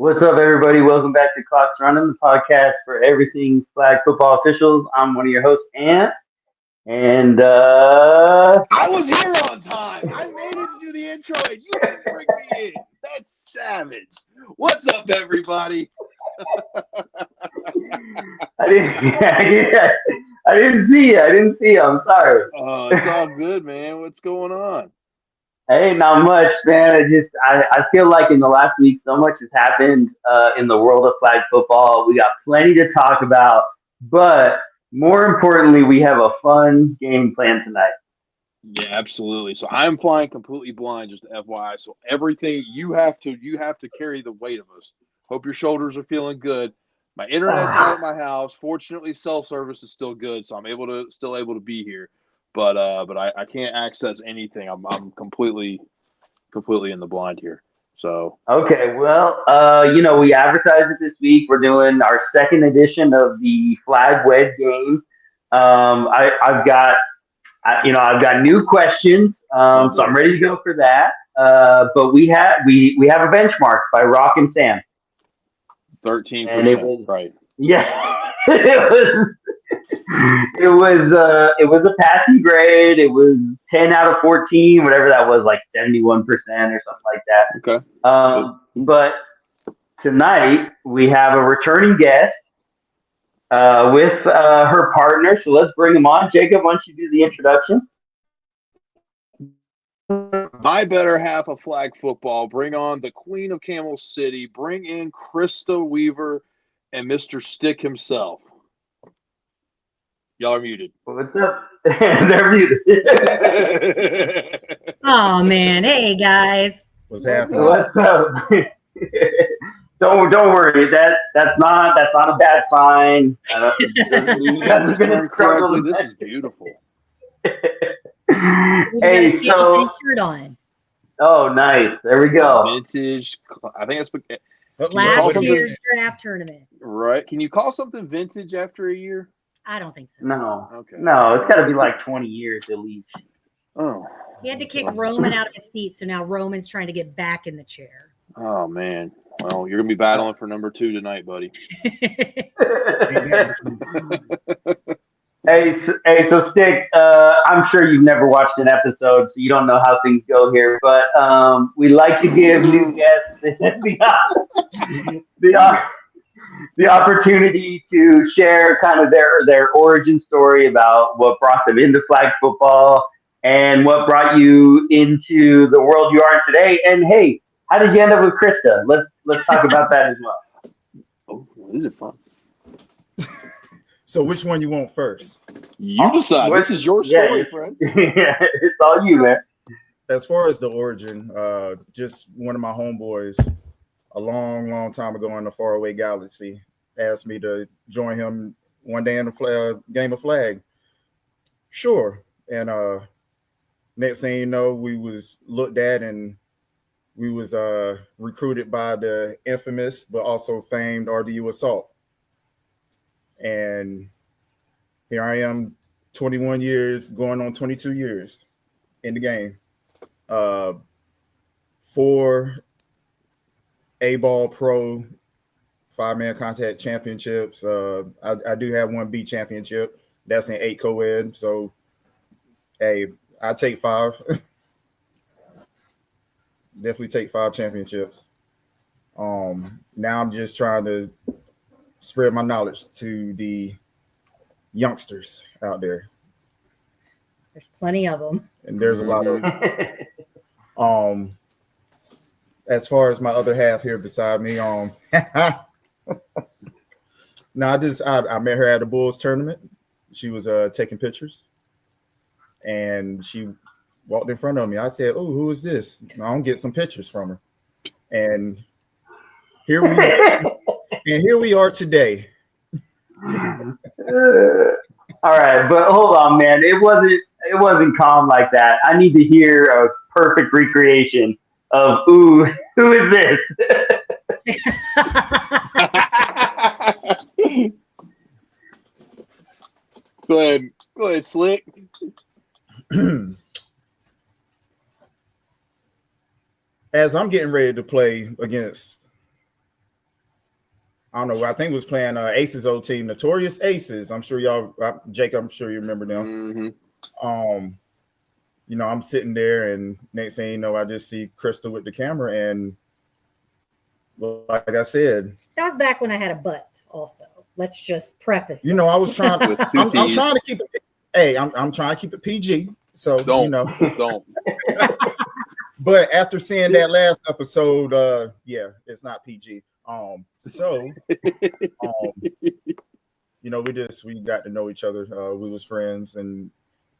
What's up, everybody? Welcome back to Clocks Running, the podcast for everything flag football officials. I'm one of your hosts, Ant, and I was here on time. I made it to do the intro, and you didn't bring me in. That's savage. What's up, everybody? I didn't see you. I didn't see you. I'm sorry. Oh, it's all good, man. What's going on? Hey, not much, man. I feel like in the last week, so much has happened in the world of flag football. We got plenty to talk about, but more importantly, we have a fun game plan tonight. Yeah, absolutely. So I'm flying completely blind, just FYI. So everything you have to carry the weight of us. Hope your shoulders are feeling good. My internet's out at my house. Fortunately, cell service is still good, so I'm still able to be here. But I can't access anything. I'm completely in the blind here. So Okay, well, we advertised it this week. We're doing our second edition of the Flag-Wed Game. I've got new questions, so I'm ready to go for that. But we have a benchmark by Rock and Sam. 13%, right? Yeah, it was a passing grade. It was 10 out of 14, whatever that was, like 71% or something like that. Okay. But tonight we have a returning guest with her partner. So let's bring him on. Jacob, why don't you do the introduction? My better half of flag football. Bring on the Queen of Camel City. Bring in Krista Weaver and Mr. Stick himself. Y'all are muted. What's up? They're muted. Oh man, hey guys. What's happening? What's up? Don't worry. That's not a bad sign. This is beautiful. Hey, so shirt on. Oh, nice. There we go. Vintage. I think that's last year's draft tournament. Right? Can you call something vintage after a year? I don't think so. No. Okay. No, it's got to be like 20 years at least. Oh. He had to kick Roman out of his seat, so now Roman's trying to get back in the chair. Oh man. Well, you're gonna be battling for number 2 tonight, buddy. Hey, so Stick, I'm sure you've never watched an episode, so you don't know how things go here. But we like to give new guests the opportunity to share kind of their origin story about what brought them into flag football and what brought you into the world you are in today. And hey, how did you end up with Krista? Let's talk about that as well. Oh, this is fun. So which one you want first? You decide. This is your story, friend. Yeah, it's all you, man. As far as the origin, just one of my homeboys a long time ago in the faraway galaxy asked me to join him one day in the game of flag. Sure. And next thing you know, we was looked at and we was recruited by the infamous but also famed RDU Assault. And here I am, 21 years, going on 22 years in the game. 4 A-ball pro 5-man contact championships. I do have 1 B championship. That's in 8 co-ed. So, hey, I take 5. Definitely take 5 championships. Now I'm just trying to spread my knowledge to the youngsters out there. There's plenty of them. And there's a lot of as far as my other half here beside me, no, I met her at the Bulls tournament. She was taking pictures and she walked in front of me. I said, "Oh, who is this?" I don't get some pictures from her. And here we are today. All right, but hold on, man. It wasn't calm like that. I need to hear a perfect recreation of who is this? Go ahead, Slick. As I'm getting ready to play against I don't know. I think it was playing Aces old team, Notorious Aces. I'm sure y'all, Jake, I'm sure you remember them. I'm sitting there, and next thing you know, I just see Krista with the camera, and like I said, that was back when I had a butt. Also, let's just preface. I was trying. I'm trying to keep it. Hey, I'm trying to keep it PG. So don't. But after seeing that last episode, it's not PG. We got to know each other. We was friends, and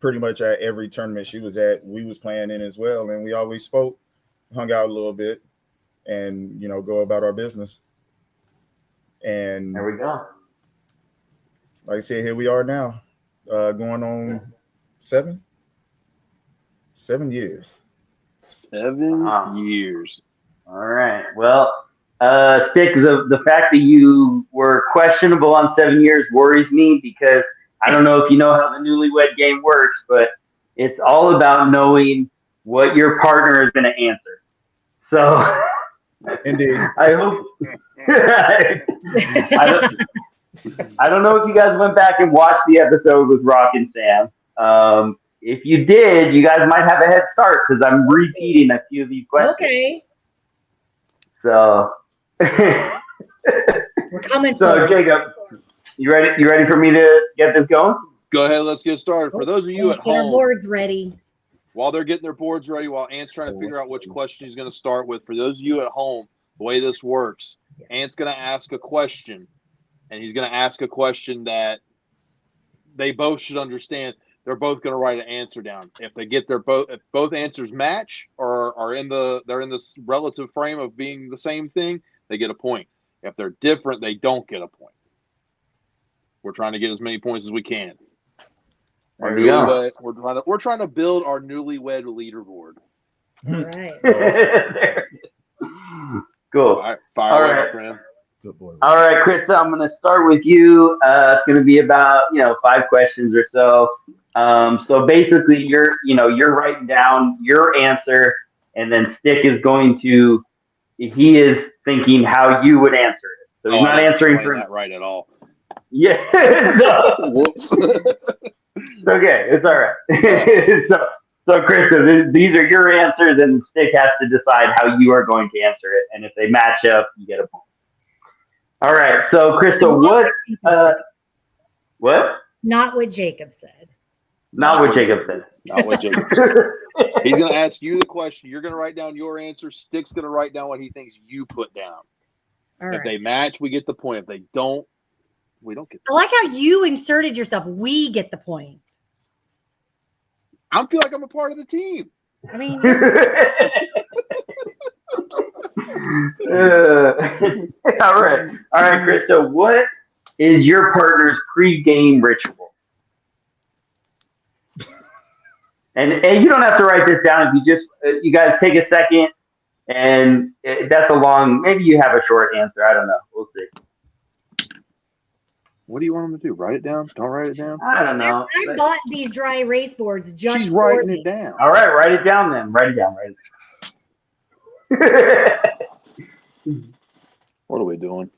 pretty much at every tournament she was at, we was playing in as well, and we always spoke, hung out a little bit, and go about our business. And there we go. Like I said, here we are now, going on 7 years. 7 years. All right. Well, Stick, the fact that you were questionable on 7 years worries me, because I don't know if you know how the Newlywed Game works, but it's all about knowing what your partner is going to answer. So, indeed, I hope. I don't know if you guys went back and watched the episode with Rock and Sam. If you did, you guys might have a head start, because I'm repeating a few of these questions. Okay. So, we're coming. So, Jacob, you ready? You ready for me to get this going? Go ahead. Let's get started. For those of you at home, our boards ready. While they're getting their boards ready, while Ant's trying to figure out which question he's going to start with, for those of you at home, the way this works, Ant's going to ask a question, and he's going to ask a question that they both should understand. They're both going to write an answer down. If they get if both answers match or they're in this relative frame of being the same thing, they get a point. If they're different, they don't get a point. We're trying to get as many points as we can. We're trying to build our newlywed leaderboard. All right. Cool. All right, fire away, my friend. Good boy. All right, Krista, I'm going to start with you. It's going to be about 5 questions or so. So basically, you're writing down your answer, and then Stick is he is thinking how you would answer it. So he's not answering for that right at all. Yeah. Whoops. Okay, it's all right. So Krista, these are your answers, and Stick has to decide how you are going to answer it. And if they match up, you get a point. All right. So Krista, what? Not what Jacob said. Not what Jacob said. Not what Jacob said. He's going to ask you the question. You're going to write down your answer. Stick's going to write down what he thinks you put down. All right. If they match, we get the point. If they don't, we don't get the point. I like how you inserted yourself. We get the point. I feel like I'm a part of the team. I mean, all right, Krista. What is your partner's pre-game ritual? And you don't have to write this down. If you guys take a second, and that's a long. Maybe you have a short answer. I don't know. We'll see. What do you want them to do? Write it down? Don't write it down? I don't know. I bought these dry erase boards just She's writing it down. All right, write it down then. Write it down. What are we doing?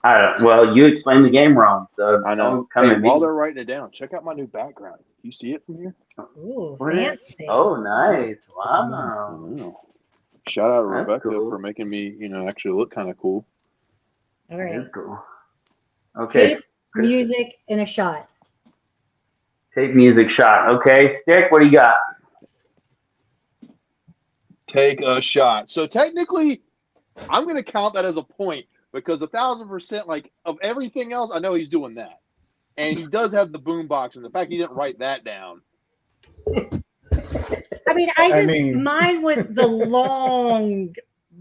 I don't. Well, you explained the game wrong, so I know. While they're writing it down, check out my new background. You see it from here? Ooh, fancy. Oh, nice! Wow. Shout out to Rebecca for making me, actually look kind of cool. All right. That's cool. Okay. Tape, music, and a shot. Tape, music, shot. Okay. Stick, what do you got? Take a shot. So technically, I'm going to count that as a point because 1,000%, like, of everything else, I know he's doing that. And he does have the boombox, and the fact he didn't write that down. I mean, mine was the long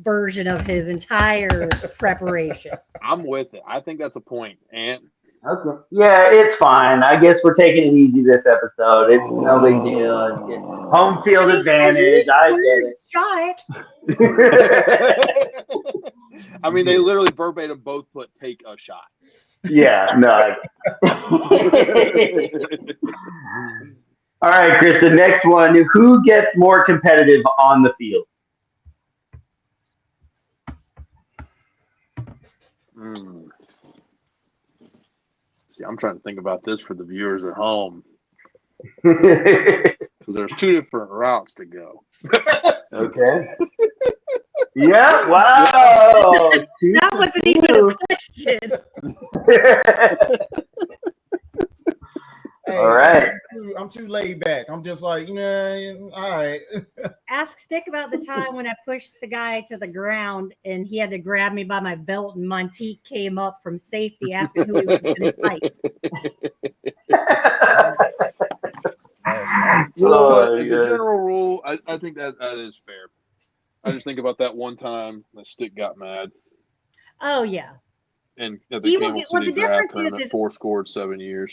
version of his entire preparation. I'm with it. I think that's a point. And okay, yeah, it's fine. I guess we're taking it easy this episode. It's no big deal. It's home field advantage. I get it. I mean, they literally verbatim both put "take a shot." Yeah, no. All right, Chris. The next one: who gets more competitive on the field? See, I'm trying to think about this for the viewers at home. Okay. So there's two different routes to go. Yeah. Wow. That wasn't even a question. Hey, All right. I'm too laid back. I'm just like, all right. Ask Stick about the time when I pushed the guy to the ground and he had to grab me by my belt and Montique came up from safety asking who he was going to fight. You know what? Oh, As a yeah. general rule, I think that is fair. I just think about that one time that Stick got mad. Oh, yeah. And at He the will Camel get- well, City the draft difference tournament, is 4 scored 7 years.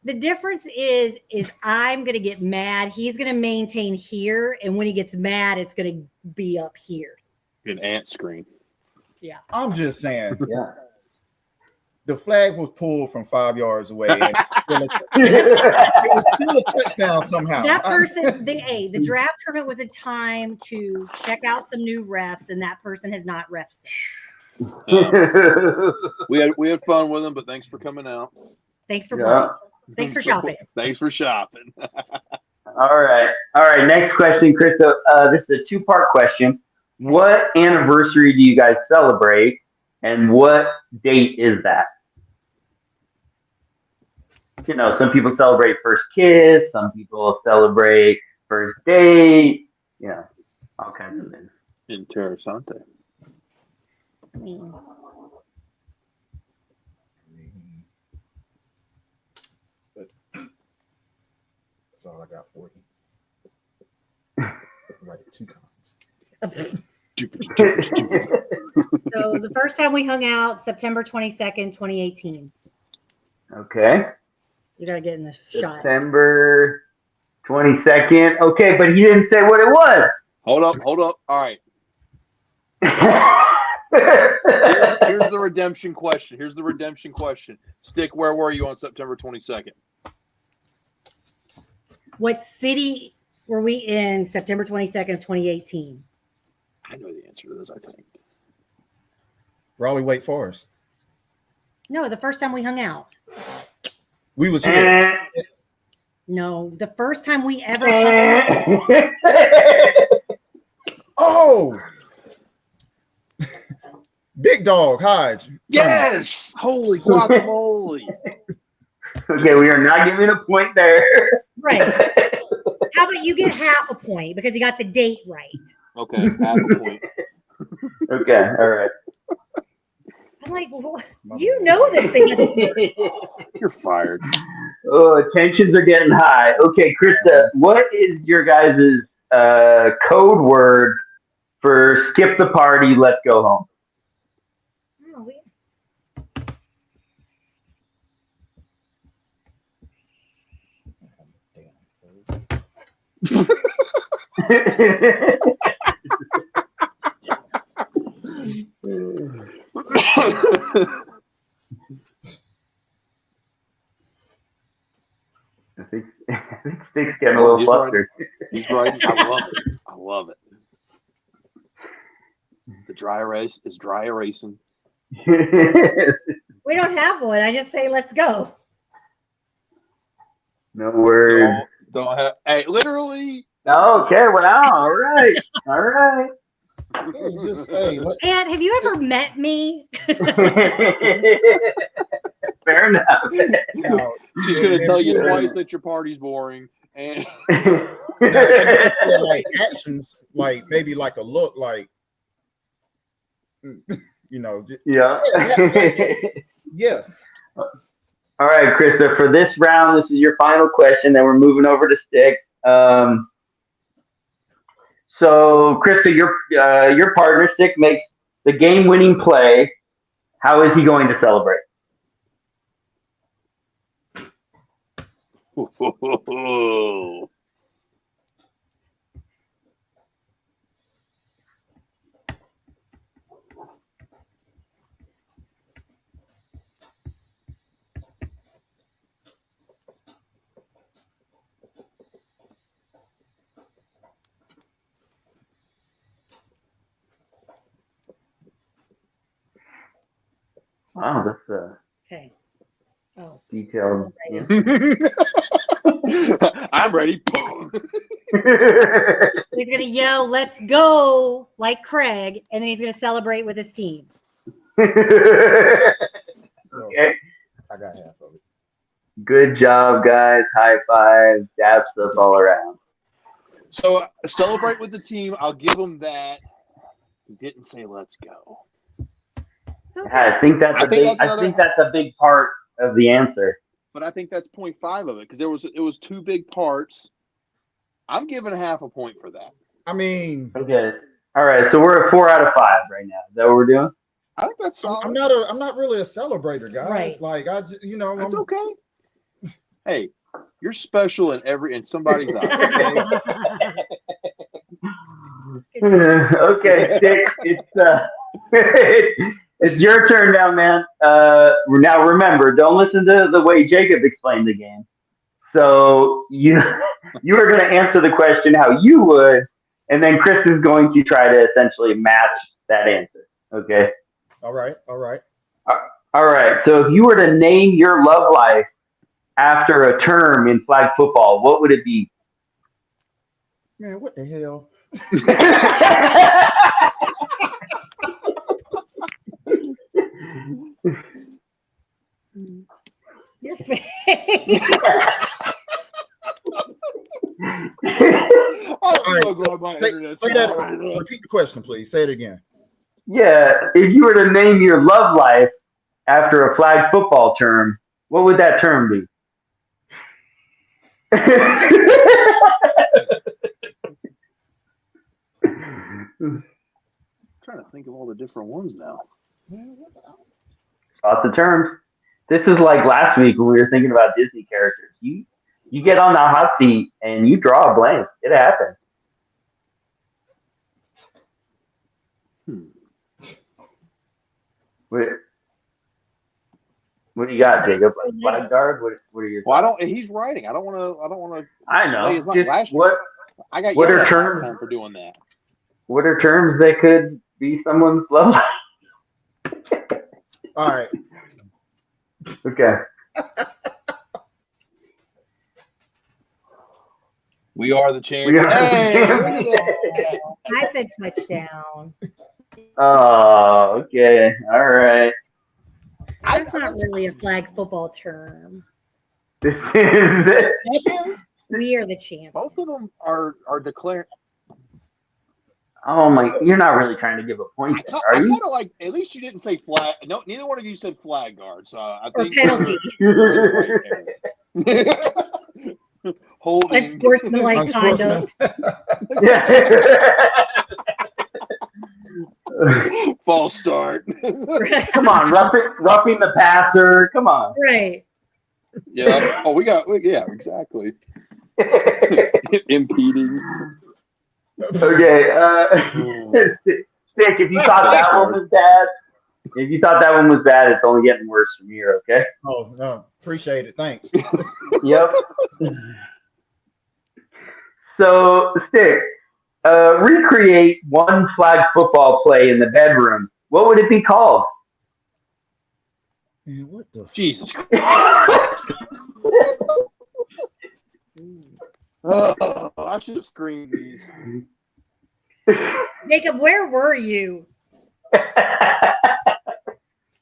The difference is I'm going to get mad. He's going to maintain here. And when he gets mad, it's going to be up here. An ant screen. Yeah. I'm just saying. Yeah. The flag was pulled from 5 yards away. And it was still a touchdown somehow. That person, the draft tournament was a time to check out some new refs, and that person has not ref since. We had fun with him, but thanks for coming out. Thanks for playing. Thanks for shopping. Thanks for shopping. All right. Next question, Krista. This is a 2-part question. What anniversary do you guys celebrate, and what date is that? Some people celebrate first kiss. Some people celebrate first date. All kinds of things. Interessante. That's all I got for you. Write it 2 times. So the first time we hung out, September 22nd, 2018. Okay. You got to get in the shot. September 22nd. Okay, but he didn't say what it was. Hold up. All right. Here's the redemption question. Stick, where were you on September 22nd? What city were we in September 22nd of 2018? I know the answer to this, I think. Raleigh, Wake Forest. No, the first time we hung out. We was here. No, the first time we ever hung out. Oh! Big Dog Hodge. Yes! Holy guacamole. Okay, we are not giving a point there. Right. How about you get half a point because you got the date right? Okay, half a point. Okay, all right. I'm like, well, you know this answer. You're fired. Oh, tensions are getting high. Okay, Krista, what is your guys' code word for skip the party, let's go home? Oh, I think Stick's getting a little flustered. He's right. I love it. The dry erase is dry erasing. we don't have one. I just say, let's go. No words. Don't have. Hey, literally. Okay, well, all right. And have you ever met me? Fair enough. She's going to tell you twice that your party's boring. And like actions, like maybe like a look, like Yeah. Yes. All right, Krista. For this round, this is your final question. Then we're moving over to Stick. So, Krista, your partner Stick makes the game-winning play. How is he going to celebrate? Wow, that's a Okay. Oh. detailed Okay. answer. I'm ready. Boom. He's gonna yell, "Let's go!" like Craig, and then he's gonna celebrate with his team. Okay. I got half of it. Good job, guys. High five. Dab stuff all around. So celebrate with the team. I'll give them that. He didn't say let's go. So I think that's I a think big. that's I another- think that's a big part of the answer. But I think that's 0.5 of it because it was two big parts. I'm giving half a point for that. I mean, Okay. All right. So we're at 4 out of 5 right now. Is that what we're doing? I think that's solid. I'm not really a celebrator, guys. Right. Like That's I'm okay. Hey, you're special in somebody's eyes. Okay? Okay, Stick. It's it's your turn now, man. Now remember, don't listen to the way Jacob explained the game. So you are going to answer the question how you would, and then Chris is going to try to essentially match that answer. Okay. all right. All right. So if you were to name your love life after a term in flag football, what would it be? Man, what the hell? Your face. I'm so glad my internet's Say that. not- Repeat the question, please. Say it again. Yeah, if you were to name your love life after a flag football term, what would that term be? trying to think of all the different ones now. Lots of terms. This is like last week when we were thinking about Disney characters. You get on the hot seat and you draw a blank. It happens. What do you got, Jacob? Like flag guard? What are your? Well, I don't. He's writing. I don't want to. I know. Just last what I got what yelled are at terms? last time for doing that. What are terms that could be someone's love life? All right. Okay. We are the We champions. are the Hey, champions. look at that. I said touchdown. Oh, okay. All right. That's not really a flag football term. This is Champions? We are the champions. Both of them are declared. Oh my! You're not really trying to give a point, there, I are you? kind of like. At least you didn't say flag. No, neither one of you said flag guard. So I Or think penalty. you're right there. Holding. Unsportsmanlike Unsportsman. conduct. Yeah. False start. Come on, roughing the passer. Come on. Right. Yeah. Oh, yeah, exactly. Impeding. Okay. Stick. If you thought that one was bad, it's only getting worse from here. Okay. Oh no, appreciate it. Thanks. Yep. So, Stick, recreate one flag football play in the bedroom. What would it be called? Man, what the? Jesus Christ. Oh, I should have screened these. Jacob, where were you?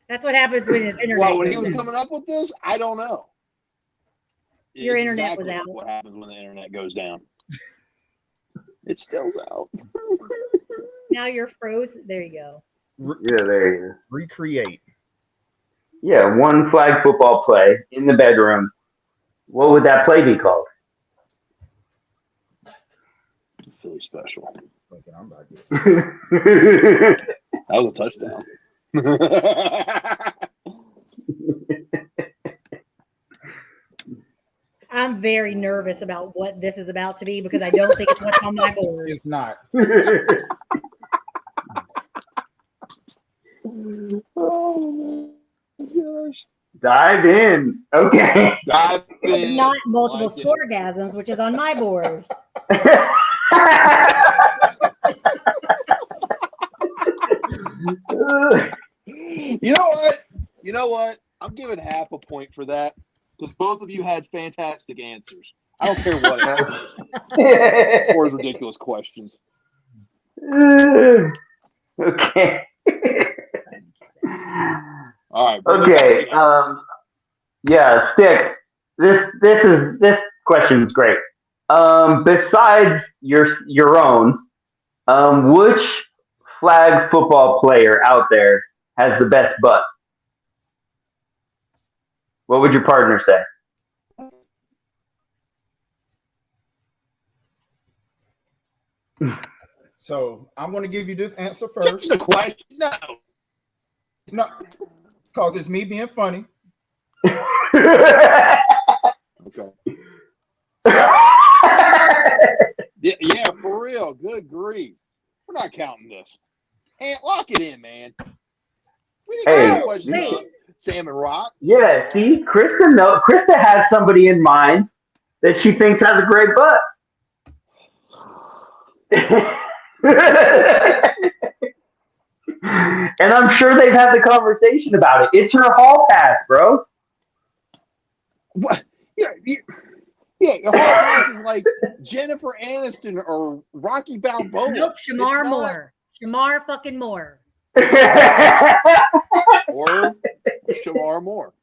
That's what happens when his internet. Well, when he goes was out. coming up with this, I don't know. Your It's internet was exactly out. What happens when the internet goes down? It still's out. Now you're frozen. There you go. Yeah, there you go. Recreate. Yeah, one flag football play in the bedroom. What would that play be called? Philly special. Okay, I'm about to get That was a touchdown. I'm very nervous about what this is about to be because I don't think it's what's on my board. It's not. Oh my gosh. Dive in. Okay. Dive in. Not multiple Like it. scoregasms, which is on my board. You know what? You know what? I'm giving half a point for that because both of you had fantastic answers. I don't care what it is. Or ridiculous questions. Okay. All right. Okay. Yeah, Stick. This question is great. Besides your own, which flag football player out there has the best butt? What would your partner say? So I'm going to give you this answer Just first. a question. No. No, because it's me being funny. Okay. Yeah, for real. Good grief. We're not counting this. Ant, lock it in, man. We didn't Hey, get a question on Salmon Rock. Yeah, see, Krista has somebody in mind that she thinks has a great butt. And I'm sure they've had the conversation about it. It's her hall pass, bro. What? Yeah, your hall pass is like Jennifer Aniston or Rocky Balboa. Nope, Shamar Moore. Shamar fucking Moore. Or Shamar Moore.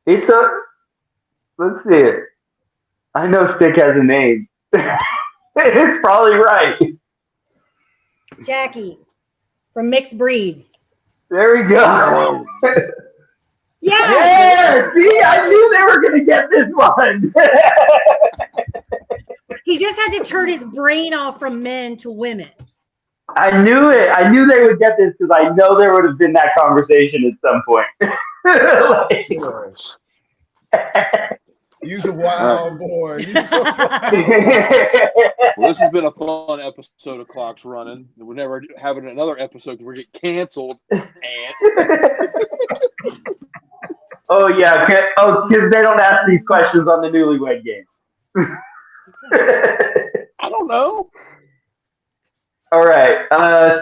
It's let's see it. I know Stick has a name. It's probably right. Jackie from Mixed Breeds. There we go. Yes! Yeah, see, I knew they were going to get this one. He just had to turn his brain off from men to women. I knew it. I knew they would get this because I know there would have been that conversation at some point. Use a wild boy. Well, this has been a fun episode of Clocks Running. We're never having another episode because we're getting canceled. Oh, yeah. Oh, because they don't ask these questions on the Newlywed Game. I don't know. All right.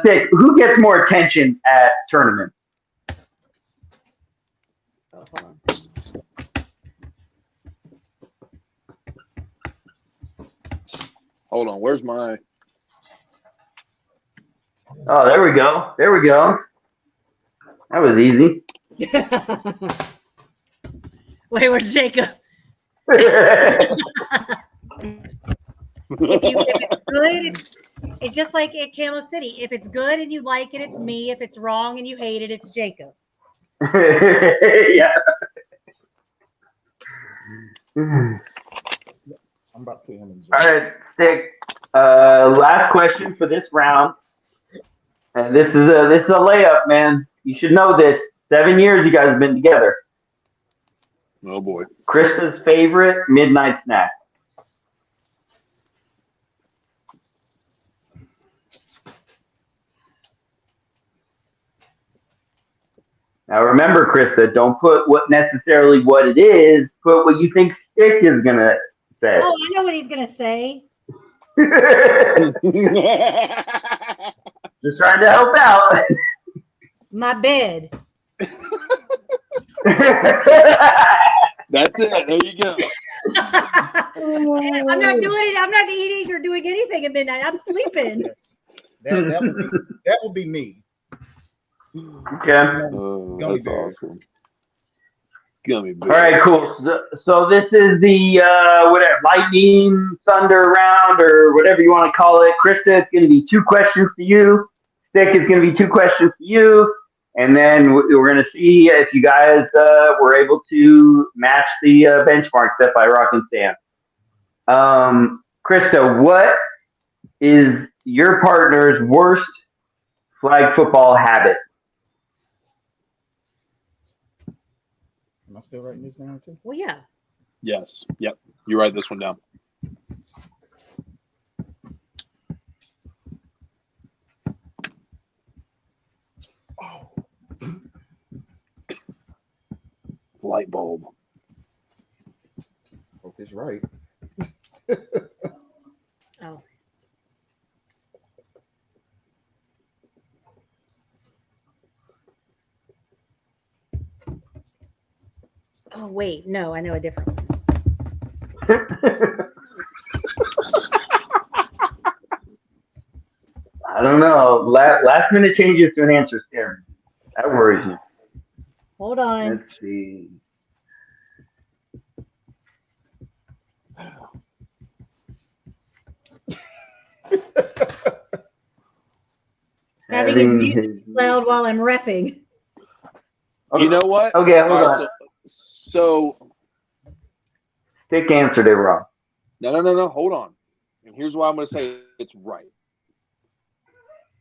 Stick, who gets more attention at tournaments? Hold on. Where's my... Oh, there we go. There we go. That was easy. Wait, where's Jacob? If it's good, it's just like at Camo City. If it's good and you like it, it's me. If it's wrong and you hate it, it's Jacob. Yeah. I'm about to put him in jail. All right, Stick. Last question for this round. And this is a layup, man. You should know this. 7 years you guys have been together. Oh, boy. Krista's favorite midnight snack. Now remember, Krista, don't put what it is. Put what you think Stick is gonna say. Oh, I know what he's gonna say. Just trying to help out. My bed. That's it. There you go. I'm not doing it. I'm not eating or doing anything at midnight. I'm sleeping. Yes. That would be me. Okay. Oh, Gummy that's bears. awesome. Gummy bears. All right, cool. So this is the whatever lightning thunder round or whatever you want to call it. Krista, it's going to be 2 questions to you. Stick is going to be 2 questions to you, and then we're going to see if you guys were able to match the benchmark set by Rock and Sam. Krista, what is your partner's worst flag football habit? Am I still writing this down too? Well, yeah. Yes. Yep. You write this one down. Oh, Light bulb. hope it's right. Oh. Oh, wait. No, I know a different one. I don't know. Last minute changes to an answer scare me. That worries me. Hold on. Let's see. Having his music loud while I'm reffing. You know what? Okay, hold All on. right, so Stick answered it wrong. no. Hold on. And here's why I'm going to say it's right.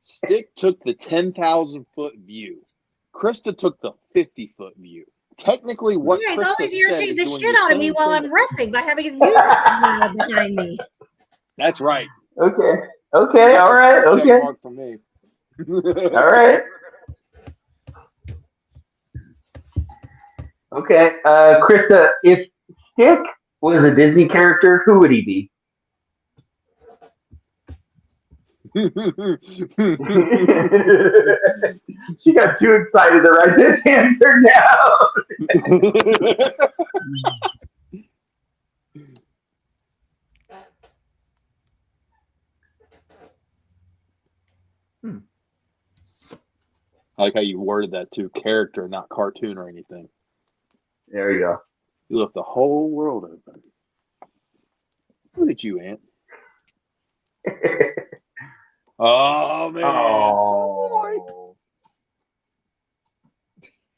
Stick took the 10,000-foot view. Krista took the 50-foot view. Technically, what You guys Krista always said irritate is the doing shit the out of me same while thing I'm that- reffing by having his music loud behind me. That's right. Okay. Okay. All right. Check Okay. mark from me. All right. Okay. Krista, if Stick was a Disney character, who would he be? She got too excited to write this answer down. I like how you worded that too. Character, not cartoon or anything. There you go. You left the whole world open. Look at you, Ant. Oh, man. Oh.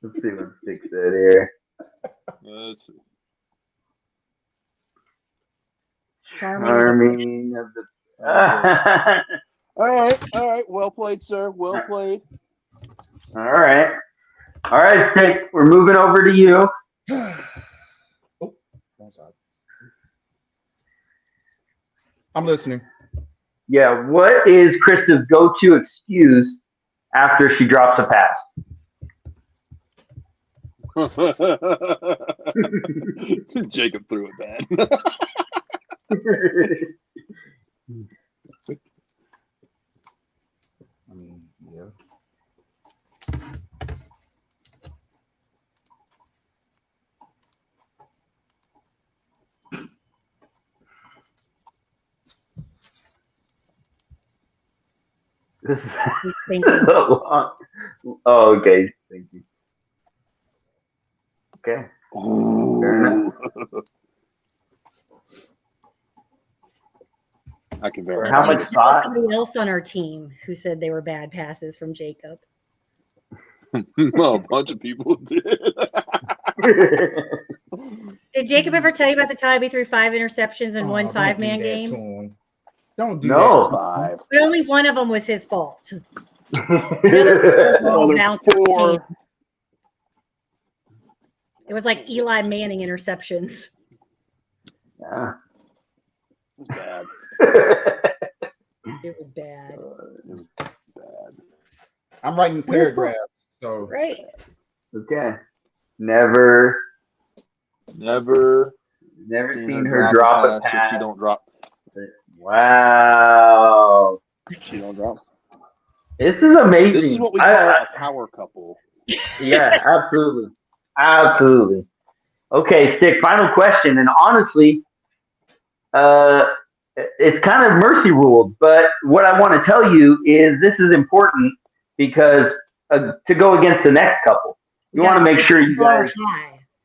Let's see what Stick said here. Let's see. Charming of the. All right. Well played, sir. Well played. All right. All right, Stick. We're moving over to you. Oh, wrong side. I'm listening. Yeah. What is Krista's go-to excuse after she drops a pass? Jacob threw it bad. I mean, yeah. This is, He's this thinking. is a long. Oh, okay. Thank you. Okay. Fair enough. I can verify. How much There was thought? somebody else on our team who said they were bad passes from Jacob. Well, a bunch of people did. Did Jacob ever tell you about the time he threw 5 interceptions in one don't 5-man do that game? to him. Don't do No. that. Five. But only one of them was his fault. Other Bounce came. 4. It was like Eli Manning interceptions. Yeah. It was bad. It was bad. It was bad. I'm writing paragraphs, so Right. Okay. Never seen her drop a So pass. she don't drop. Wow. She don't drop. This is amazing. This is what we call a power couple. Yeah, absolutely. Absolutely. Okay, Stick, final question. And honestly, it's kind of mercy ruled, but what I want to tell you is this is important because to go against the next couple, you want to make sure you guys.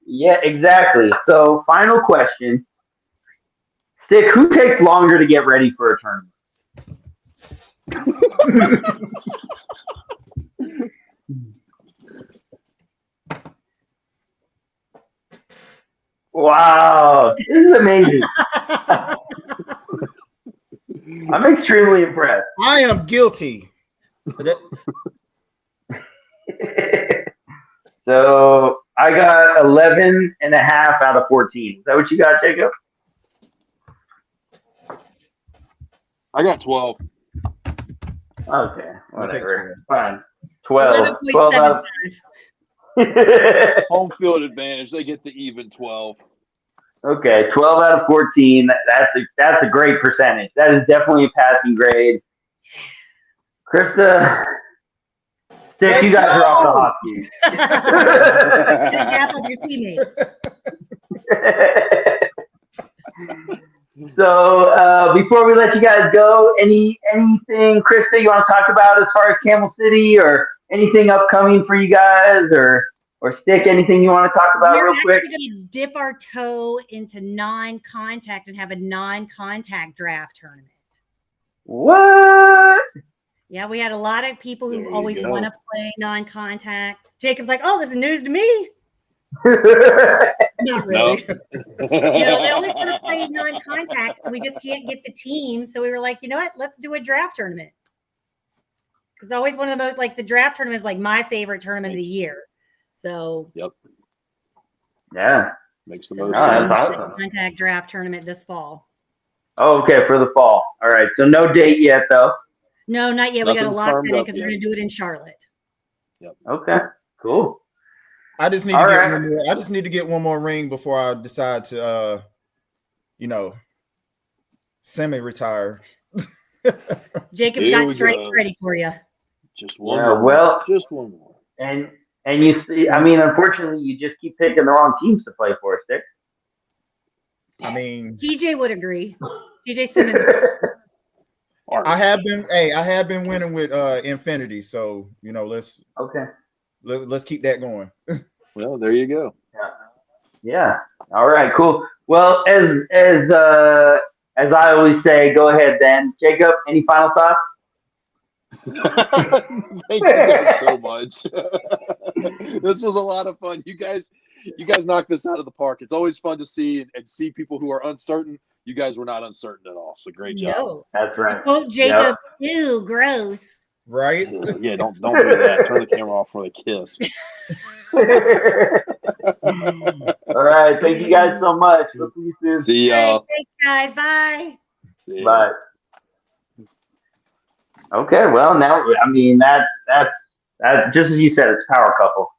Yeah, exactly. So, final question. Stick, who takes longer to get ready for a tournament? Wow, this is amazing. I'm extremely impressed. I am guilty. So I got 11 and a half out of 14. Is that what you got, Jacob? I got 12. Okay, whatever. Okay. Fine. 12. 12 out 11.75. of... Home field advantage. They get the even 12. Okay, 12 out of 14. That's a great percentage. That is definitely a passing grade. Krista, Stick, you guys are off the hot seat. Gap up your teammates. So before we let you guys go, anything, Krista, you want to talk about as far as Camel City or anything upcoming for you guys, or Stick, anything you want to talk about real quick? We're actually going to dip our toe into non-contact and have a non-contact draft tournament. What? Yeah, we had a lot of people There who you always go. want to play non-contact. Jacob's like, "Oh, this is news to me." Not really. No, they always want to play non-contact, and we just can't get the team. So we were like, you know what? Let's do a draft tournament. Because always one of the most, like, the draft tournament is like my favorite tournament of the year. So Yep. Yeah. Makes the so most we're doing that's sense. a awesome. contact draft tournament this fall. Oh, okay, for the fall. All right. So no date yet, though. No, not yet. We got to Nothing's lock firmed that in up because we're yet. going to do it in Charlotte. Okay. Cool. I just need All to get right. one more. I just need to get one more ring before I decide to, semi-retire. Jacob's Here got we strikes go. ready for you. Just one Yeah, more. well- Just one more. And you see, I mean, unfortunately, you just keep picking the wrong teams to play for, Stick. I mean, TJ would agree. TJ Simmons. All I right. have been winning with Infinity, so Okay. let's keep that going. Well, there you go. Yeah. All right. Cool. Well, as I always say, go ahead then, Jacob. Any final thoughts? Thank you guys so much. This was a lot of fun. You guys knocked this out of the park. It's always fun to see and see people who are uncertain. You guys were not uncertain at all. So great job. No. That's right. Quote Jacob, ew, gross. Right? Yeah, don't do that. Turn the camera off for the kiss. All right. Thank you guys so much. We'll see you soon. See y'all. Thanks, guys. Bye. See ya. Bye. Okay. Well, now I mean that's just as you said, it's power couple.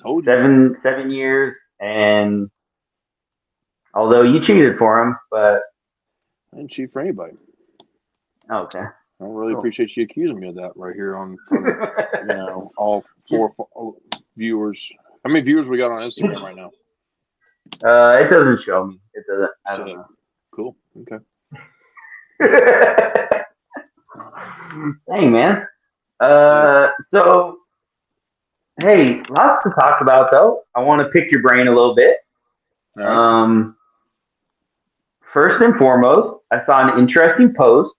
Told you. 7 years, and although you cheated for him, but I didn't cheat for anybody. okay. I don't really Cool. appreciate you accusing me of that right here on all four viewers. How many viewers we got on Instagram right now? It doesn't show me. It doesn't. I don't So, know. cool. Okay. Dang, man. So, hey, lots to talk about, though. I want to pick your brain a little bit. All right. First and foremost, I saw an interesting post.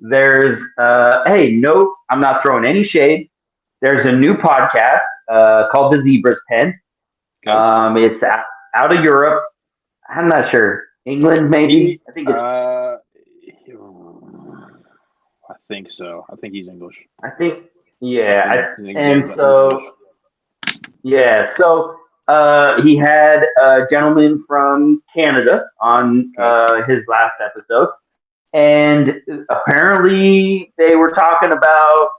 There's, no, I'm not throwing any shade. There's a new podcast called The Zebra's Pen. Okay. It's out of Europe. I'm not sure. England, maybe? I think it's. I think so. I think he's English. I think, yeah. I think And he's so, English. yeah, so he had a gentleman from Canada on his last episode. And apparently they were talking about,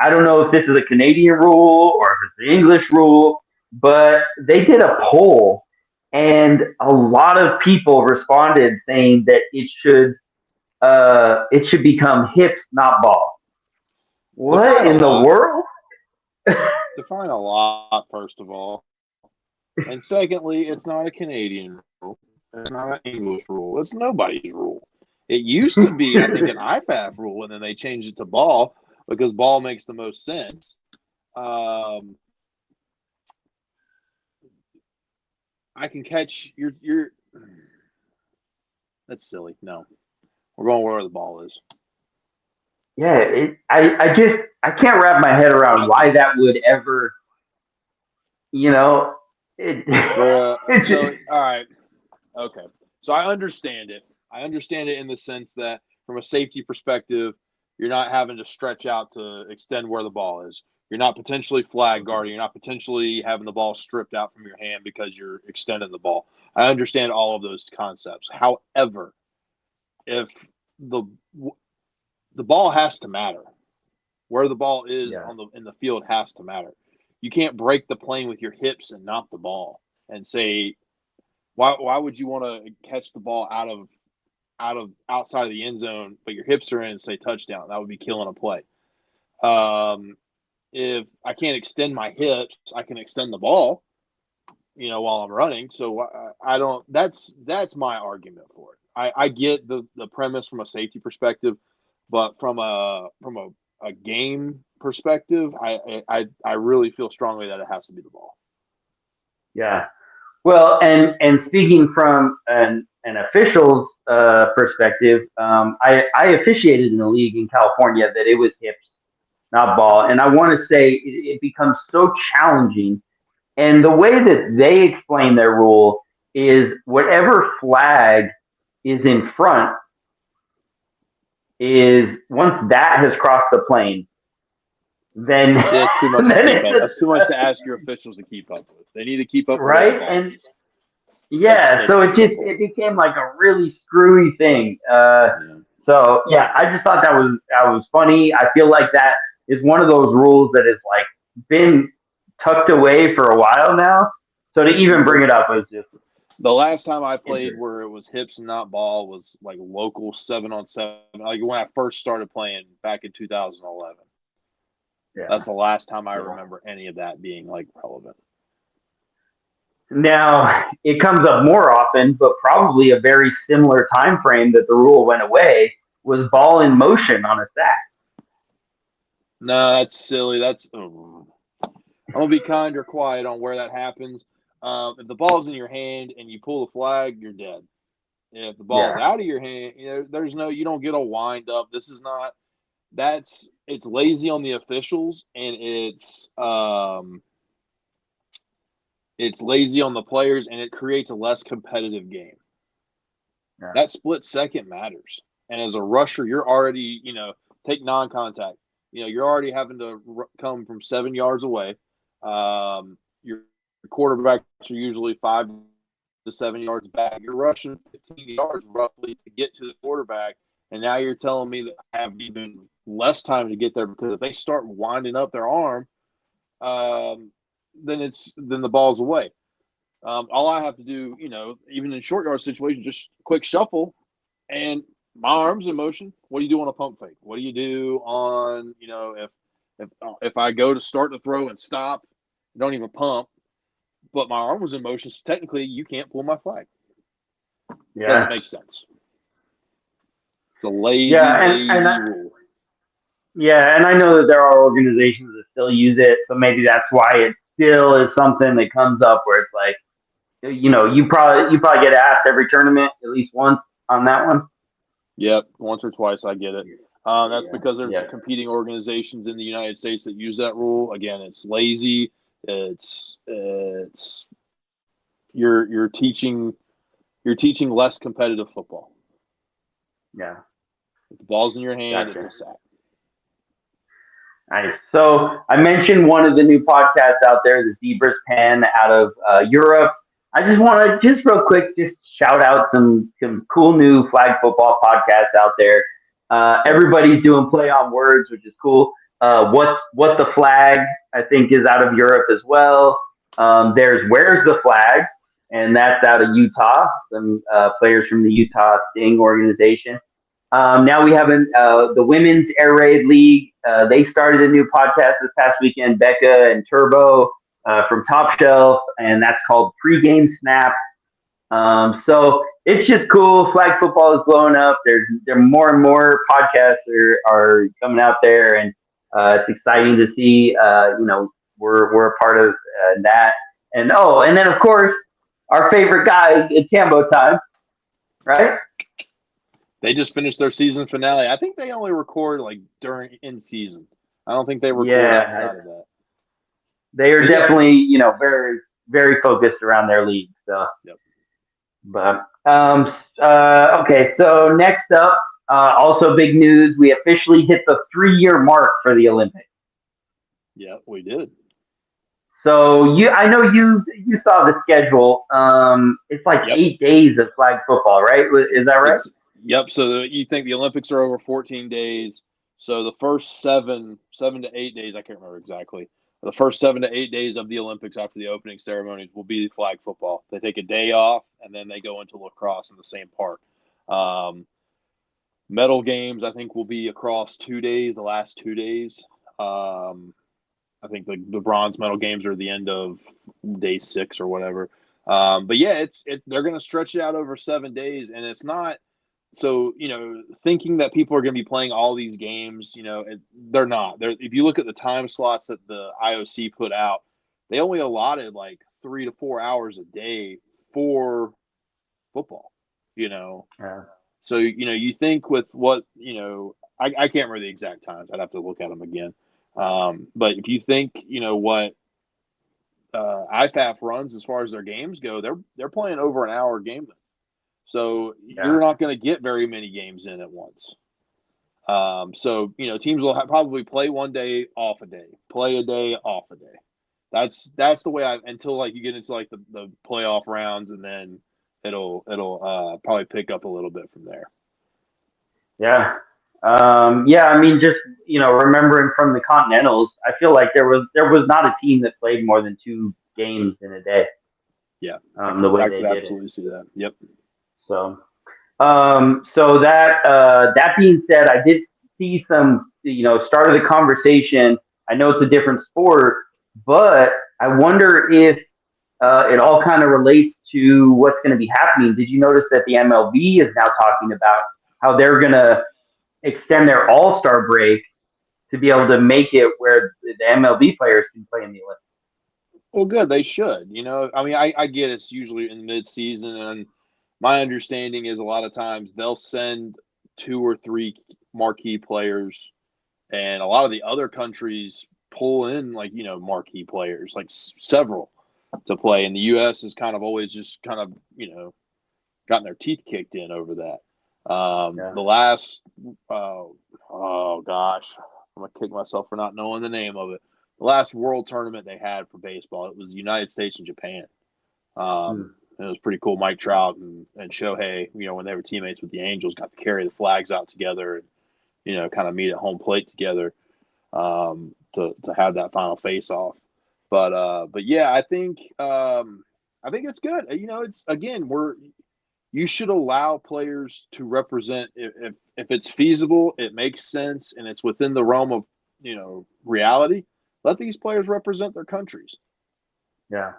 I don't know if this is a Canadian rule or if it's the English rule, but they did a poll and a lot of people responded saying that it should become hips, not ball. What in the world? Define a lot, first of all. And secondly, it's not a Canadian rule. It's not an English rule. It's nobody's rule. It used to be, I think, an IPAF rule, and then they changed it to ball because ball makes the most sense. I can catch your. That's silly. No, we're going where the ball is. Yeah, I can't wrap my head around why that would ever, So, all right. Okay. So I understand it. I understand it in the sense that from a safety perspective, you're not having to stretch out to extend where the ball is. You're not potentially flag guarding. You're not potentially having the ball stripped out from your hand because you're extending the ball. I understand all of those concepts. However, if the ball has to matter, where the ball is in the field has to matter. You can't break the plane with your hips and not the ball and say, why would you want to catch the ball outside of the end zone, but your hips are in and say touchdown? That would be killing a play. If I can't extend my hips, I can extend the ball, while I'm running. So I don't. That's my argument for it. I get the premise from a safety perspective, but from a game perspective, I really feel strongly that it has to be the ball. Yeah. Well, and speaking from an official's perspective, I officiated in a league in California that it was hips, not ball, and I want to say it becomes so challenging. And the way that they explain their rule is whatever flag is in front is once that has crossed the plane, then That's too much to then keep up. it's That's too much to ask your officials to keep up with. They need to keep up with right. their And bodies. yeah, so That's simple. it became like a really screwy thing. Yeah. So yeah, I just thought that was funny. I feel like that is one of those rules that has like been tucked away for a while now. So to even bring it up was just The last time I played interesting. where it was hips and not ball was like local 7-on-7. Like when I first started playing back in 2011. Yeah. That's the last time I Yeah. remember any of that being like relevant. Now it comes up more often, but probably a very similar time frame that the rule went away was ball in motion on a sack. No, that's silly. I'm gonna be kind or quiet on where that happens. If the ball's in your hand and you pull the flag, you're dead. If the ball's Yeah. out of your hand, you don't get a wind up. This is not. It's lazy on the officials, and it's lazy on the players, and it creates a less competitive game. Yeah. That split second matters. And as a rusher, you're already, take non-contact. You're already having to come from 7 yards away. Your quarterbacks are usually 5 to 7 yards back. You're rushing 15 yards roughly to get to the quarterback. And now you're telling me that I have even less time to get there because if they start winding up their arm, then the ball's away. All I have to do, even in short yard situations, just quick shuffle, and my arm's in motion. What do you do on a pump fake? What do you do on, if I go to start to throw and stop, don't even pump, but my arm was in motion, so technically you can't pull my flag. Yeah. Doesn't make sense. It's a lazy rule. Yeah, and I know that there are organizations that still use it, so maybe that's why it still is something that comes up where it's like, you probably get asked every tournament at least once on that one. Yep, once or twice I get it. That's because there's Yeah. competing organizations in the United States that use that rule. Again, it's lazy. It's you're teaching less competitive football. Yeah. If the ball's in your hand, Gotcha. it's a sack. Nice. So I mentioned one of the new podcasts out there, the Zebras Pen out of Europe. I just want to just real quick just shout out some cool new flag football podcasts out there. Everybody's doing play on words, which is cool. What the flag I think is out of Europe as well. There's Where's the Flag, and that's out of Utah. Some players from the Utah Sting organization. Now we have the Women's Air Raid League. They started a new podcast this past weekend, Becca and Turbo from Top Shelf, and that's called Pre-Game Snap. So it's just cool. Flag football is blowing up. There more and more podcasts are coming out there, and it's exciting to see. We're a part of that. And then of course our favorite guys at Tambo Time, right? They just finished their season finale. I think they only record like during in season. I don't think they record outside of that. They are definitely, very, very focused around their league. So, yep. But okay. So next up, also big news. We officially hit the 3-year mark for the Olympics. Yeah, we did. So I know you saw the schedule. It's like 8 days of flag football, right? Is that right? Yep. So you think the Olympics are over 14 days. So the first 7 to 8 days, I can't remember exactly. The first 7 to 8 days of the Olympics after the opening ceremonies will be flag football. They take a day off, and then they go into lacrosse in the same park. Medal games, I think, will be across 2 days, the last 2 days. I think the bronze medal games are the end of day 6 or whatever. But yeah, they're going to stretch it out over 7 days, and it's not. So, thinking that people are going to be playing all these games, they're not. If you look at the time slots that the IOC put out, they only allotted like 3 to 4 hours a day for football, Yeah. So, you think with what, I can't remember the exact times. I'd have to look at them again. But if you think, what IFAF runs as far as their games go, they're playing over an hour game. So you're not going to get very many games in at once. So, teams will probably play one day, off a day, play a day, off a day. That's the way until like you get into like the playoff rounds, and then it'll probably pick up a little bit from there. Yeah. I mean, just, remembering from the Continentals, I feel like there was not a team that played more than 2 games in a day. Yeah. The way I they could did absolutely it. see that. Yep. So, so that being said, I did see some, start of the conversation. I know it's a different sport, but I wonder if it all kind of relates to what's going to be happening. Did you notice that the MLB is now talking about how they're going to extend their All-Star break to be able to make it where the MLB players can play in the Olympics? Well, good. They should. I mean, I get it's usually in mid-season, and my understanding is a lot of times they'll send 2 or 3 marquee players, and a lot of the other countries pull in like marquee players, like several, to play. And the U.S. has kind of always just kind of gotten their teeth kicked in over that. The last oh gosh, I'm gonna kick myself for not knowing the name of it. The last world tournament they had for baseball, it was the United States and Japan. It was pretty cool. Mike Trout and Shohei, when they were teammates with the Angels, got to carry the flags out together and, kind of meet at home plate together to have that final face off. But yeah, I think it's good. It's again, you should allow players to represent if it's feasible, it makes sense, and it's within the realm of reality. Let these players represent their countries. Yeah.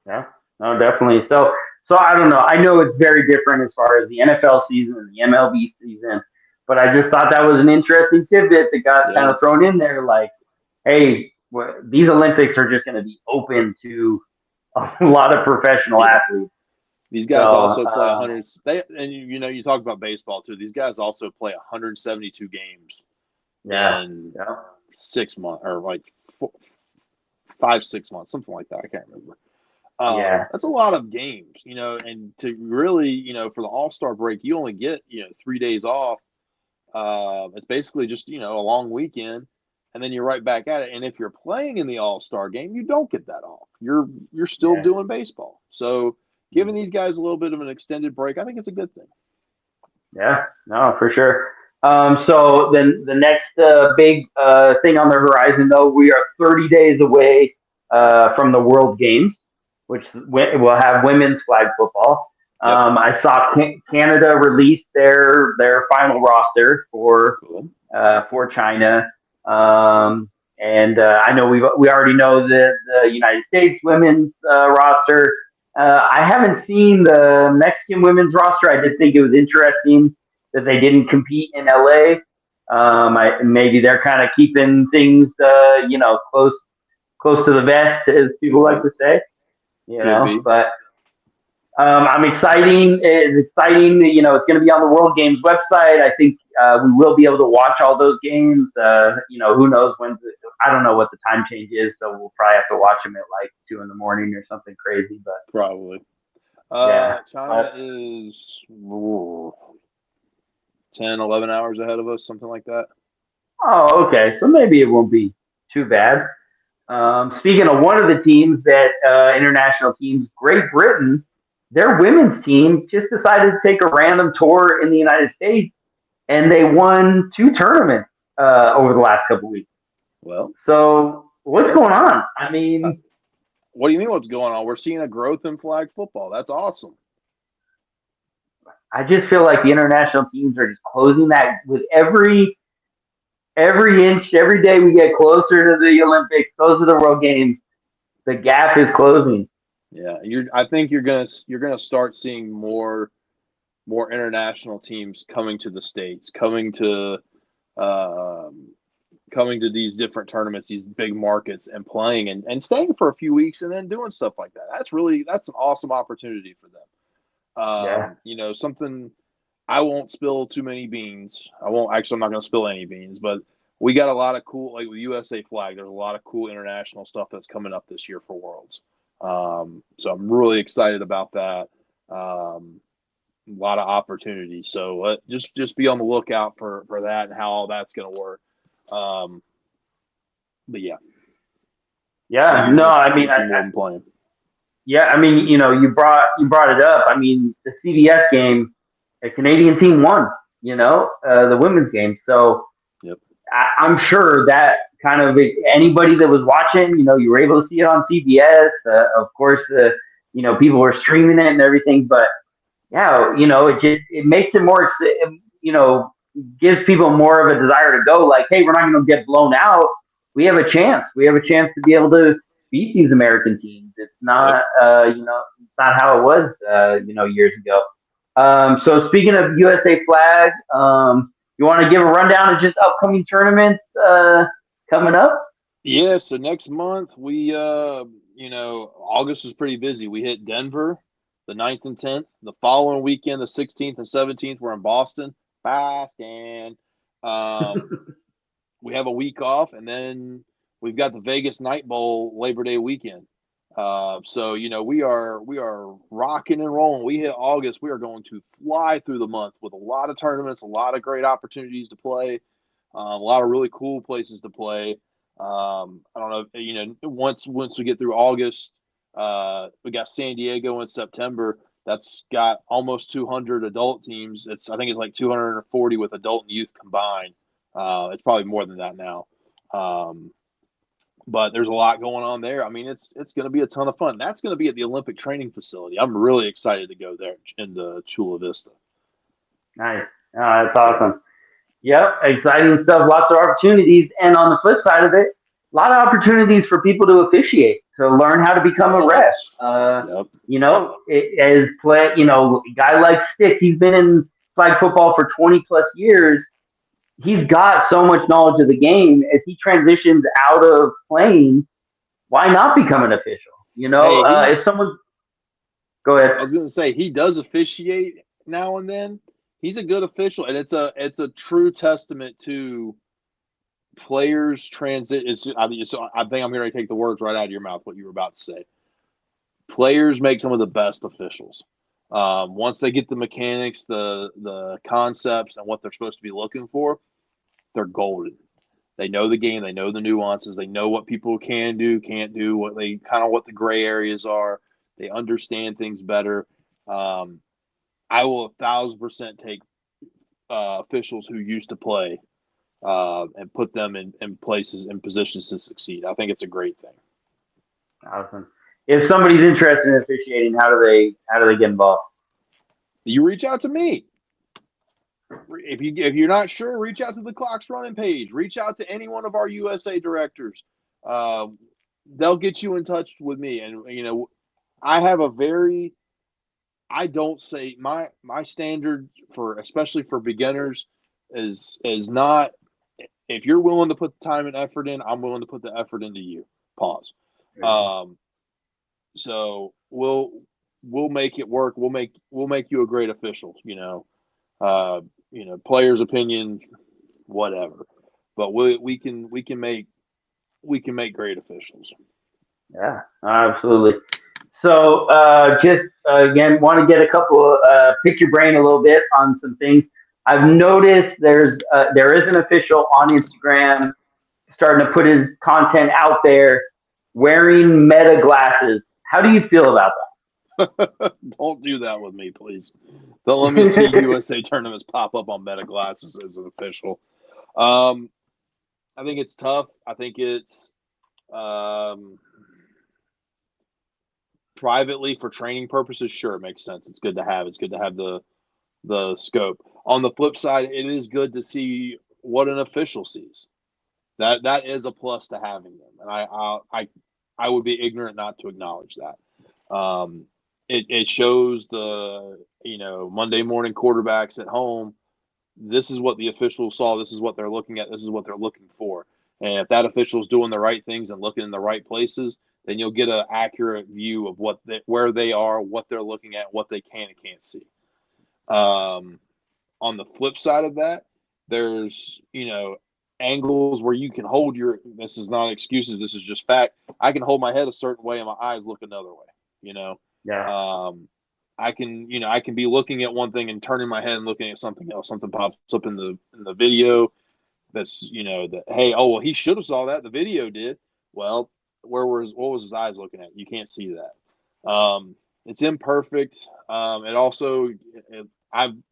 No, definitely. So I don't know. I know it's very different as far as the NFL season and the MLB season, but I just thought that was an interesting tidbit that got kind of thrown in there. Like, hey, these Olympics are just going to be open to a lot of professional athletes. These guys also play 100. You talk about baseball too. These guys also play 172 games in 6 months, or like 5-6 months, something like that. I can't remember. That's a lot of games, and to really, for the All-Star break, you only get 3 days off. It's basically just a long weekend, and then you're right back at it. And if you're playing in the All-Star game, you don't get that off. You're still doing baseball. So giving these guys a little bit of an extended break, I think it's a good thing. Yeah, no, for sure. So then the next big thing on the horizon, though, we are 30 days away from the World Games, which will have women's flag football. I saw Canada release their final roster for China, and I know we already know the United States women's roster. I haven't seen the Mexican women's roster. I did think it was interesting that they didn't compete in LA. Maybe they're kind of keeping things, close to the vest, as people like to say. But I'm exciting. It's exciting. It's going to be on the World Games website. I think we will be able to watch all those games. Who knows I don't know what the time change is, so we'll probably have to watch them at like 2 a.m. or something crazy. But probably. China is 10, 11 hours ahead of us, something like that. Oh, okay. So maybe it won't be too bad. Speaking of one of the teams that international teams, Great Britain, their women's team just decided to take a random tour in the United States, and they won 2 tournaments over the last couple of weeks. Well, so what's going on? I mean, what do you mean what's going on? We're seeing a growth in flag football. That's awesome. I just feel like the international teams are just closing that with every every inch, every day we get closer to the Olympics, closer to the World Games, the gap is closing. Yeah, I think you're gonna start seeing more international teams coming to the States, um, coming to these different tournaments, these big markets, and playing and staying for a few weeks and then doing stuff like that. That's an awesome opportunity for them. Yeah. Something I won't spill too many beans. I'm not going to spill any beans, but we got a lot of cool, like with USA Flag, there's a lot of cool international stuff that's coming up this year for Worlds. So I'm really excited about that. A lot of opportunities. So just be on the lookout for that and how all that's going to work. But yeah. Yeah. No, I mean, more than playing. yeah, I mean, you brought it up. I mean, the CBS game, a Canadian team won. The women's game. So Yep. I'm sure that kind of anybody that was watching, you were able to see it on CBS. Of course, people were streaming it and everything. But yeah, it makes it more, gives people more of a desire to go. Like, hey, we're not going to get blown out. We have a chance. We have a chance to be able to beat these American teams. It's not, it's not how it was, years ago. So speaking of USA Flag, you want to give a rundown of just upcoming tournaments coming up? Yeah, so next month August is pretty busy. We hit Denver the 9th and 10th. The following weekend, the 16th and 17th, we're in Boston. Boston. We have a week off, and then we've got the Vegas Night Bowl Labor Day weekend. So we are rocking and rolling. We hit August. We are going to fly through the month with a lot of tournaments, a lot of great opportunities to play, a lot of really cool places to play. I don't know, once we get through August, we got San Diego in September. That's got almost 200 adult teams. I think it's like 240 with adult and youth combined. It's probably more than that now. But there's a lot going on there. I mean, it's going to be a ton of fun. That's going to be at the Olympic Training Facility. I'm really excited to go there in the Chula Vista. Nice. Oh, that's awesome. Yep, exciting stuff. Lots of opportunities. And on the flip side of it, a lot of opportunities for people to officiate, to learn how to become a ref. Yep. As play, a guy like Stick, he's been in flag football for 20 plus years. He's got so much knowledge of the game. As he transitions out of playing, why not become an official? If someone, go ahead. I was going to say he does officiate now and then. He's a good official, and it's a true testament to players transit. I think I'm going to take the words right out of your mouth. What you were about to say. Players make some of the best officials. Once they get the mechanics, the concepts, and what they're supposed to be looking for, they're golden. They know the game. They know the nuances. They know what people can do, can't do, what the gray areas are. They understand things better. I will 1,000% take officials who used to play and put them in places and positions to succeed. I think it's a great thing. Awesome. If somebody's interested in officiating, how do they get involved? You reach out to me. If you're not sure, reach out to the Clock's Running page. Reach out to any one of our USA directors. They'll get you in touch with me. And I have I don't say my standard especially for beginners is not, if you're willing to put the time and effort in, I'm willing to put the effort into you. Pause. So we'll make it work. We'll make you a great official. Players' opinion, whatever, but we can make great officials. Yeah, absolutely. So just again, want to get a couple pick your brain a little bit on some things. I've noticed there is an official on Instagram starting to put his content out there wearing Meta glasses. How do you feel about that? Don't do that with me, please. Don't let me see USA tournaments pop up on Meta glasses as an official. I think it's tough. I think it's privately for training purposes, sure, it makes sense. It's good to have. It's good to have the scope. On the flip side, it is good to see what an official sees. That is a plus to having them, and I would be ignorant not to acknowledge that. It shows the Monday morning quarterbacks at home. This is what the officials saw. This is what they're looking at. This is what they're looking for. And if that official's doing the right things and looking in the right places, then you'll get an accurate view of where they are, what they're looking at, what they can and can't see. On the flip side of that, there's angles where you can hold this is not excuses, this is just fact. I can hold my head a certain way and my eyes look another way. Yeah. I can be looking at one thing and turning my head and looking at something else. Something pops up in the video that's that, hey, oh well, he should have saw that. The video did. Well, what was his eyes looking at? You can't see that. It's imperfect. It also in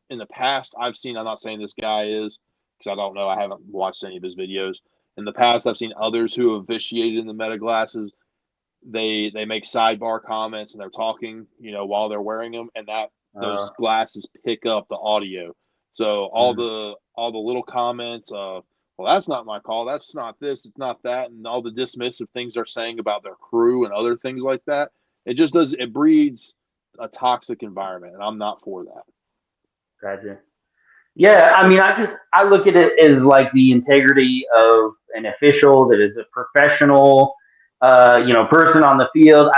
the past I've seen. I'm not saying this guy is, because I don't know. I haven't watched any of his videos. In the past, I've seen others who have officiated in the meta glasses. They make sidebar comments and they're talking, while they're wearing them, and those glasses pick up the audio. So all the little comments of, well, that's not my call, that's not this, it's not that, and all the dismissive things they're saying about their crew and other things like that, it breeds a toxic environment, and I'm not for that. Gotcha. Yeah, I mean, I look at it as like the integrity of an official that is a professional, person on the field.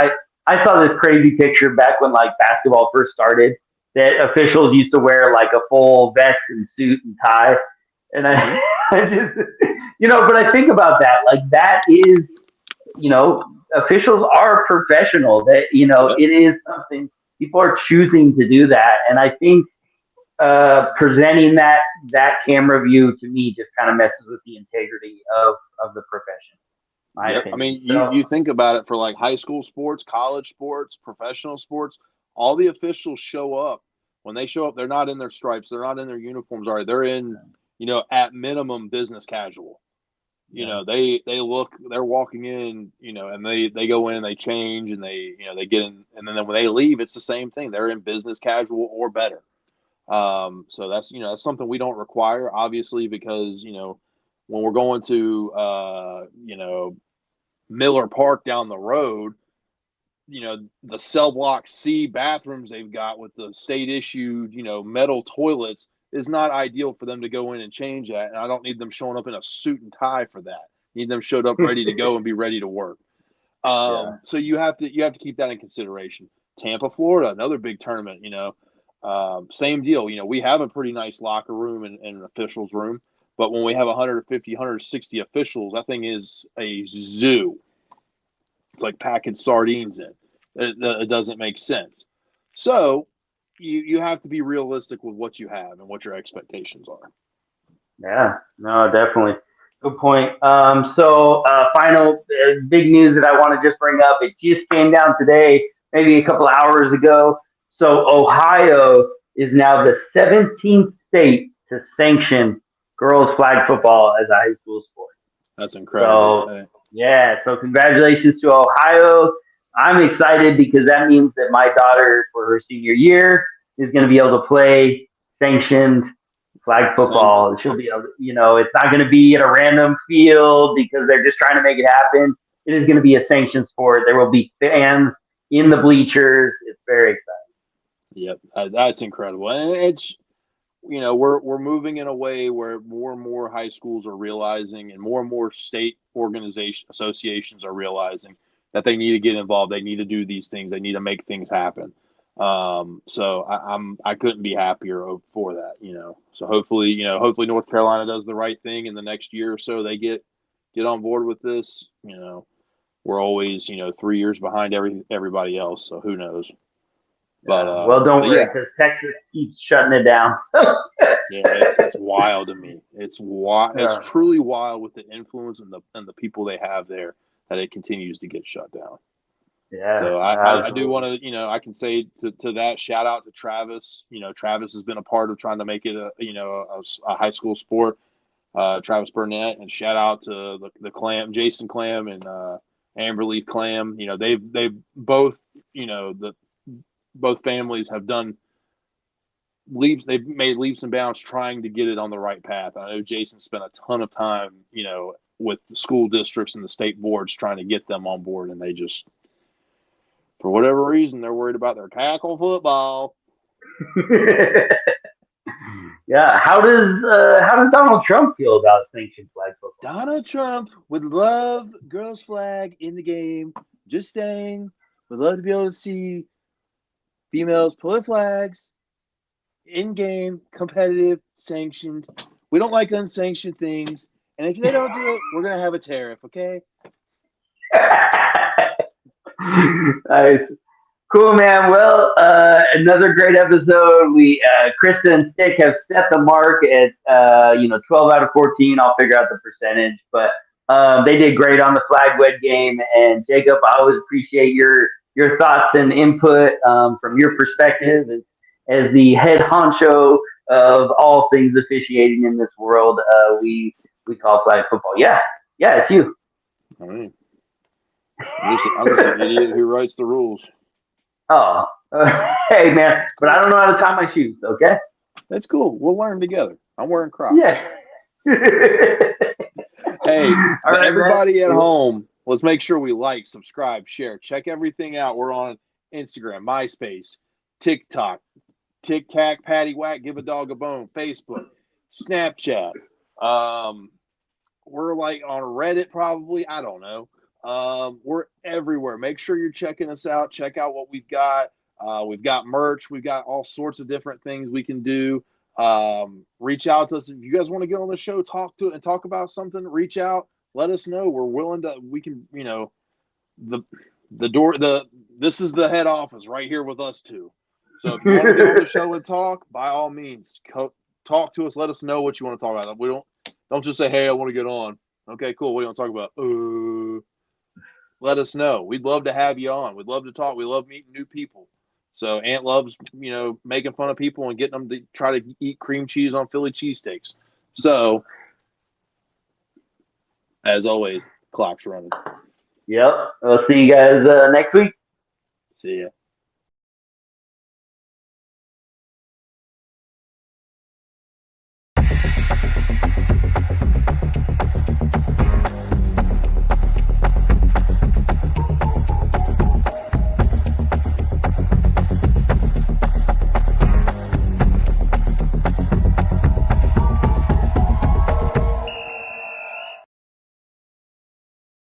I saw this crazy picture back when like basketball first started that officials used to wear like a full vest and suit and tie, and I just but I think about that, like that is officials are professional. That it is something people are choosing to do that, and I think presenting that camera view to me just kind of messes with the integrity of the profession. My opinion. I mean, you think about it, for like high school sports, college sports, professional sports, all the officials show up. When they show up, they're not in their stripes, they're not in their uniforms. All right, they're in, at minimum business casual. They're walking in, and they go in, they change, and they get in, and then when they leave, it's the same thing. They're in business casual or better. So that's something we don't require, obviously, because when we're going to Miller Park down the road, the cell block C bathrooms they've got with the state issued metal toilets is not ideal for them to go in and change that, and I don't need them showing up in a suit and tie for that. I need them showed up ready to go and be ready to work. So you have to keep that in consideration. Tampa, Florida, another big tournament. Same deal. We have a pretty nice locker room and an officials room, but when we have 150, 160 officials, that thing is a zoo. It's like packing sardines in. It doesn't make sense. So you have to be realistic with what you have and what your expectations are. Yeah, no, definitely. Good point. Final big news that I want to just bring up. It just came down today, maybe a couple hours ago. So Ohio is now the 17th state to sanction girls flag football as a high school sport. That's incredible. So congratulations to Ohio. I'm excited because that means that my daughter, for her senior year, is going to be able to play sanctioned flag football. She'll be able to, it's not going to be at a random field because they're just trying to make it happen. It is going to be a sanctioned sport. There will be fans in the bleachers. It's very exciting. Yep, that's incredible, and it's we're moving in a way where more and more high schools are realizing, and more state associations are realizing that they need to get involved. They need to do these things. They need to make things happen. So I couldn't be happier for that. So hopefully North Carolina does the right thing in the next year or so. They get on board with this. We're always 3 years behind everybody else. So who knows? But don't worry, because Texas keeps shutting it down. So. It's wild to me. It's wild. It's truly wild with the influence and the people they have there, that it continues to get shut down. Yeah. So I do want to, I can say to that, shout out to Travis. Travis has been a part of trying to make it a high school sport. Travis Burnett, and shout out to the Clam, Jason Clam and Amberleaf Clam. They've both, both families have done they've made leaps and bounds trying to get it on the right path. I know Jason spent a ton of time, with the school districts and the state boards trying to get them on board, and they just, for whatever reason, they're worried about their tackle football. Yeah. How does Donald Trump feel about sanctioned flag football? Donald Trump would love girls' flag in the game. Just saying, would love to be able to see females pull flags in game, competitive, sanctioned. We don't like unsanctioned things. And if they don't do it, we're going to have a tariff, okay? Nice. Cool, man. Well, another great episode. We Krista and Stick have set the mark at 12 out of 14. I'll figure out the percentage, but they did great on the Flag-Wed game. And Jacob, I always appreciate your thoughts and input from your perspective as the head honcho of all things officiating in this world. We call flag football. Yeah, it's you. All right. I'm just an idiot who writes the rules. Oh, hey, man, but I don't know how to tie my shoes, okay? That's cool. We'll learn together. I'm wearing Crocs. Yeah. Hey, All right, everybody man. at home, let's make sure we like, subscribe, share, check everything out. We're on Instagram, MySpace, TikTok, Tic Tac, Patty Whack, Give a Dog a Bone, Facebook, Snapchat. We're like on Reddit probably. I don't know. We're everywhere. Make sure you're checking us out. Check out what we've got. We've got merch. We've got all sorts of different things we can do. Reach out to us. If you guys want to get on the show, talk about something, reach out. Let us know. We're willing to, we can, this is the head office right here with us too. So if you want to get on the show and talk, by all means, talk to us. Let us know what you want to talk about. We don't just say, hey, I want to get on. Okay, cool. What do you want to talk about? Let us know. We'd love to have you on. We'd love to talk. We love meeting new people. So Ant loves, making fun of people and getting them to try to eat cream cheese on Philly cheesesteaks. So, as always, clock's running. Yep. We'll see you guys next week. See ya.